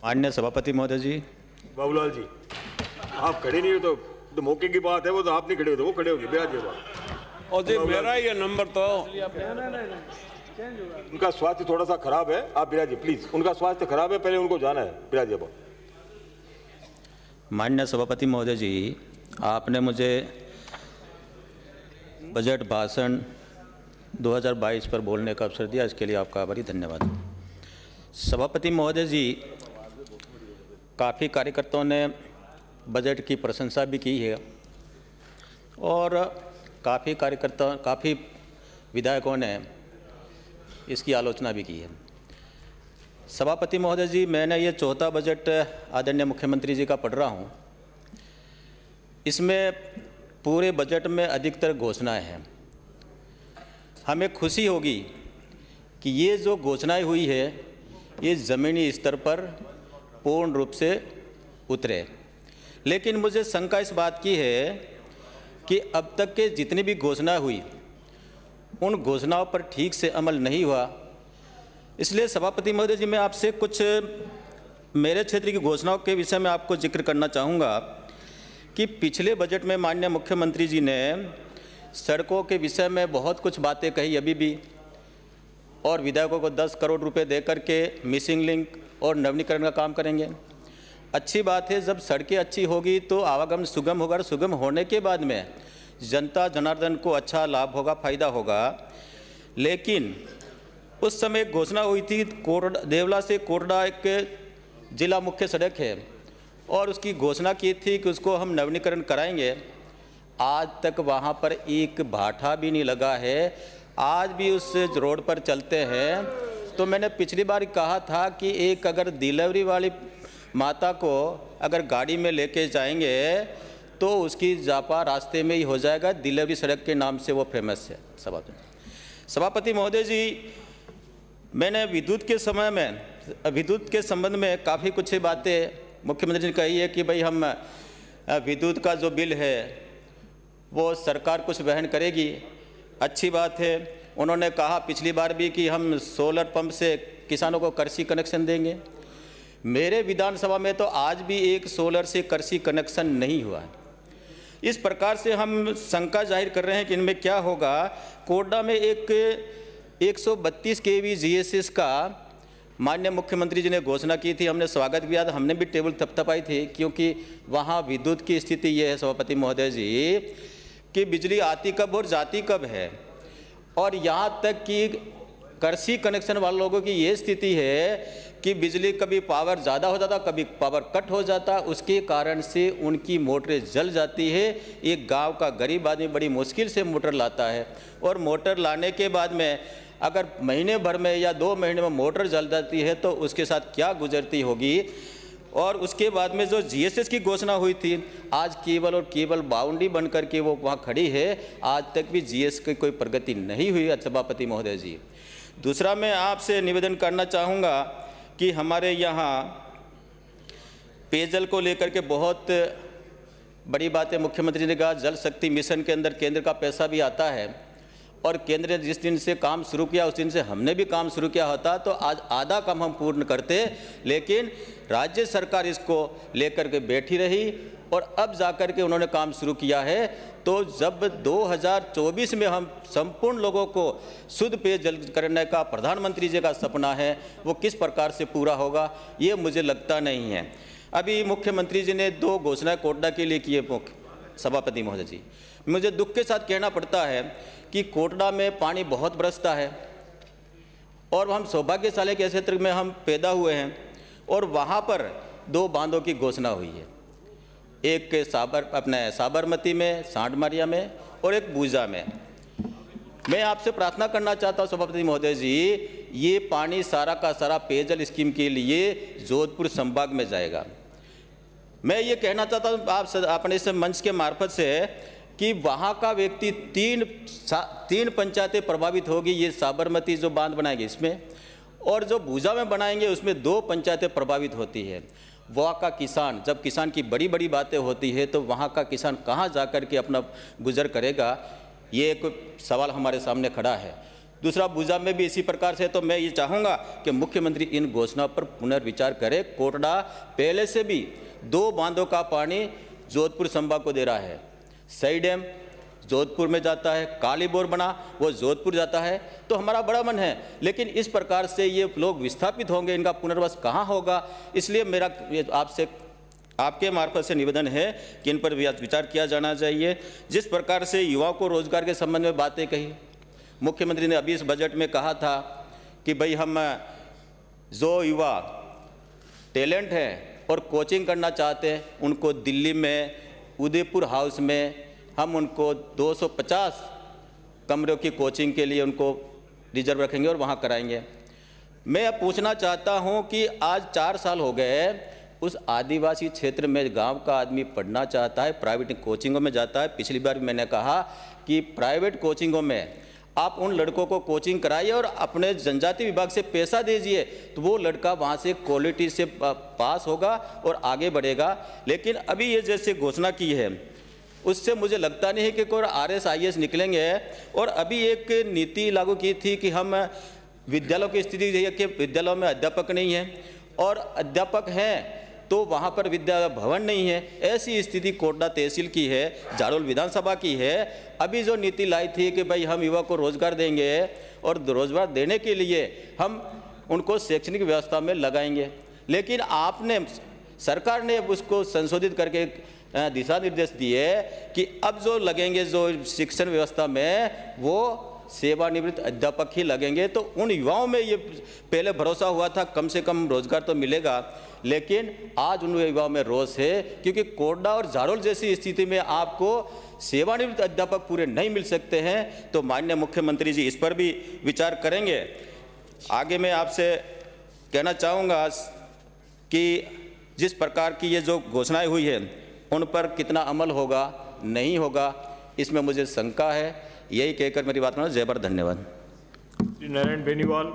माननीय सभापति महोदय जी। बाबूलाल जी, आप खड़े नहीं हो तो मौके की बात है, वो तो आप नहीं खड़े हो तो वो खड़े होंगे ब्याज के बाद। और जी मेरा ये नंबर तो उनका स्वास्थ्य थोड़ा सा खराब है, आप बिराजिए प्लीज। उनका स्वास्थ्य खराब है, पहले उनको जाना है, बिराजिए बाबू। माननीय सभापति महोदय जी, आपने मुझे बजट भाषण 2022 पर बोलने का अवसर दिया, इसके लिए आपका आभारी धन्यवाद। सभापति महोदय जी, काफ़ी कार्यकर्ताओं ने बजट की प्रशंसा भी की है और काफ़ी विधायकों ने इसकी आलोचना भी की है। सभापति महोदय जी, मैंने ये चौथा बजट आदरणीय मुख्यमंत्री जी का पढ़ रहा हूँ। इसमें पूरे बजट में अधिकतर घोषणाएं हैं। हमें खुशी होगी कि ये जो घोषणाएं हुई है ये ज़मीनी स्तर पर पूर्ण रूप से उतरे, लेकिन मुझे शंका इस बात की है कि अब तक के जितनी भी घोषणाएं हुई उन घोषणाओं पर ठीक से अमल नहीं हुआ। इसलिए सभापति महोदय जी, मैं आपसे कुछ मेरे क्षेत्र की घोषणाओं के विषय में आपको जिक्र करना चाहूँगा कि पिछले बजट में माननीय मुख्यमंत्री जी ने सड़कों के विषय में बहुत कुछ बातें कही अभी भी, और विधायकों को 10 करोड़ रुपए दे करके मिसिंग लिंक और नवीनीकरण का काम करेंगे। अच्छी बात है, जब सड़कें अच्छी होगी तो आवागमन सुगम होगा और सुगम होने के बाद में जनता जनार्दन को अच्छा लाभ होगा, फायदा होगा। लेकिन उस समय एक घोषणा हुई थी, देवला से कोटड़ा एक जिला मुख्य सड़क है और उसकी घोषणा की थी कि उसको हम नवीनीकरण कराएंगे। आज तक वहाँ पर एक भाठा भी नहीं लगा है। आज भी उस रोड पर चलते हैं तो मैंने पिछली बार कहा था कि एक अगर डिलीवरी वाली माता को अगर गाड़ी में लेके जाएंगे तो उसकी जापा रास्ते में ही हो जाएगा। डिलीवरी सड़क के नाम से वो फेमस है। सभापति महोदय जी, मैंने विद्युत के संबंध में काफ़ी कुछ बातें मुख्यमंत्री जी ने कही है कि भाई हम विद्युत का जो बिल है वो सरकार कुछ वहन करेगी। अच्छी बात है। उन्होंने कहा पिछली बार भी कि हम सोलर पंप से किसानों को कृषि कनेक्शन देंगे। मेरे विधानसभा में तो आज भी एक सोलर से कृषि कनेक्शन नहीं हुआ है। इस प्रकार से हम शंका जाहिर कर रहे हैं कि इनमें क्या होगा। कोडा में एक 132 kV GSS का माननीय मुख्यमंत्री जी ने घोषणा की थी, हमने स्वागत किया था, हमने भी टेबल थपथपाई थी, क्योंकि वहाँ विद्युत की स्थिति ये है सभापति महोदय जी कि बिजली आती कब और जाती कब है। और यहाँ तक कि कृषि कनेक्शन वाले लोगों की ये स्थिति है कि बिजली कभी पावर ज़्यादा हो जाता, कभी पावर कट हो जाता, उसके कारण से उनकी मोटरें जल जाती है। एक गांव का गरीब आदमी बड़ी मुश्किल से मोटर लाता है और मोटर लाने के बाद में अगर महीने भर में या 2 महीने में मोटर जल जाती है तो उसके साथ क्या गुजरती होगी। और उसके बाद में जो GSS की घोषणा हुई थी, आज केवल और केवल बाउंड्री बन करके वो वहाँ खड़ी है। आज तक भी GSS की कोई प्रगति नहीं हुई है सभापति महोदय जी। दूसरा, मैं आपसे निवेदन करना चाहूँगा कि हमारे यहाँ पेयजल को लेकर के बहुत बड़ी बात है। मुख्यमंत्री ने कहा जल शक्ति मिशन के अंदर केंद्र का पैसा भी आता है और केंद्र ने जिस दिन से काम शुरू किया उस दिन से हमने भी काम शुरू किया होता तो आज आधा काम हम पूर्ण करते, लेकिन राज्य सरकार इसको लेकर के बैठी रही और अब जाकर के उन्होंने काम शुरू किया है। तो जब 2024 में हम संपूर्ण लोगों को शुद्ध पेयजल करने का प्रधानमंत्री जी का सपना है, वो किस प्रकार से पूरा होगा ये मुझे लगता नहीं है। अभी मुख्यमंत्री जी ने 2 घोषणाएं कोटड़ा के लिए किए सभापति महोदय जी। मुझे दुख के साथ कहना पड़ता है कि कोटड़ा में पानी बहुत बरसता है और हम सौभाग्यशाली के क्षेत्र में हम पैदा हुए हैं और वहाँ पर 2 बांधों की घोषणा हुई है, एक साबरमती में, सांडमारिया में और एक बूजा में। मैं आपसे प्रार्थना करना चाहता हूँ सभापति महोदय जी, ये पानी सारा का सारा पेयजल स्कीम के लिए जोधपुर संभाग में जाएगा। मैं ये कहना चाहता हूँ आप अपने इस मंच के मार्फत से कि वहाँ का व्यक्ति 3 पंचायतें प्रभावित होगी ये साबरमती जो बांध बनाएंगे इसमें, और जो भूजा में बनाएंगे उसमें 2 पंचायतें प्रभावित होती है। वहाँ का किसान, जब किसान की बड़ी बड़ी बातें होती है तो वहाँ का किसान कहाँ जा कर के अपना गुजर करेगा, ये एक सवाल हमारे सामने खड़ा है। दूसरा भुजा में भी इसी प्रकार से। तो मैं ये चाहूँगा कि मुख्यमंत्री इन घोषणाओं पर पुनर्विचार करे। कोटड़ा पहले से भी 2 बांधों का पानी जोधपुर संभाग को दे रहा है। सई डैम जोधपुर में जाता है, काली बोर बना वो जोधपुर जाता है। तो हमारा बड़ा मन है, लेकिन इस प्रकार से ये लोग विस्थापित होंगे, इनका पुनर्वास कहाँ होगा। इसलिए मेरा आपसे आपके मार्फत से निवेदन है कि इन पर विचार किया जाना चाहिए। जिस प्रकार से युवाओं को रोजगार के संबंध में बातें कही, मुख्यमंत्री ने अभी इस बजट में कहा था कि भाई हम जो युवा टैलेंट हैं और कोचिंग करना चाहते हैं उनको दिल्ली में उदयपुर हाउस में हम उनको 250 कमरों की कोचिंग के लिए उनको रिजर्व रखेंगे और वहाँ कराएंगे। मैं अब पूछना चाहता हूँ कि आज 4 साल हो गए, उस आदिवासी क्षेत्र में गांव का आदमी पढ़ना चाहता है, प्राइवेट कोचिंगों में जाता है। पिछली बार भी मैंने कहा कि प्राइवेट कोचिंगों में आप उन लड़कों को कोचिंग कराइए और अपने जनजाति विभाग से पैसा दीजिए, तो वो लड़का वहाँ से क्वालिटी से पास होगा और आगे बढ़ेगा। लेकिन अभी ये जैसे घोषणा की है, उससे मुझे लगता नहीं है कि कोई RS IAS निकलेंगे। और अभी एक नीति लागू की थी कि हम विद्यालयों की स्थिति यही है कि विद्यालयों में अध्यापक नहीं है और अध्यापक हैं तो वहाँ पर विद्या भवन नहीं है। ऐसी स्थिति कोटड़ा तहसील की है, जाडोल विधानसभा की है। अभी जो नीति लाई थी कि भाई हम युवा को रोजगार देंगे और रोजगार देने के लिए हम उनको शैक्षणिक व्यवस्था में लगाएंगे, लेकिन आपने सरकार ने उसको संशोधित करके दिशा निर्देश दिए कि अब जो लगेंगे जो शिक्षण व्यवस्था में वो सेवानिवृत्त अध्यापक ही लगेंगे। तो उन युवाओं में ये पहले भरोसा हुआ था कम से कम रोजगार तो मिलेगा, लेकिन आज उन युवाओं में रोष है क्योंकि कोटड़ा और जाडोल जैसी स्थिति में आपको सेवानिवृत्त अध्यापक पूरे नहीं मिल सकते हैं। तो माननीय मुख्यमंत्री जी इस पर भी विचार करेंगे। आगे मैं आपसे कहना चाहूँगा कि जिस प्रकार की ये जो घोषणाएं हुई है उन पर कितना अमल होगा नहीं होगा, इसमें मुझे शंका है। यही कहकर मेरी बात में जय भारत, धन्यवाद। नारायण बेनीवाल।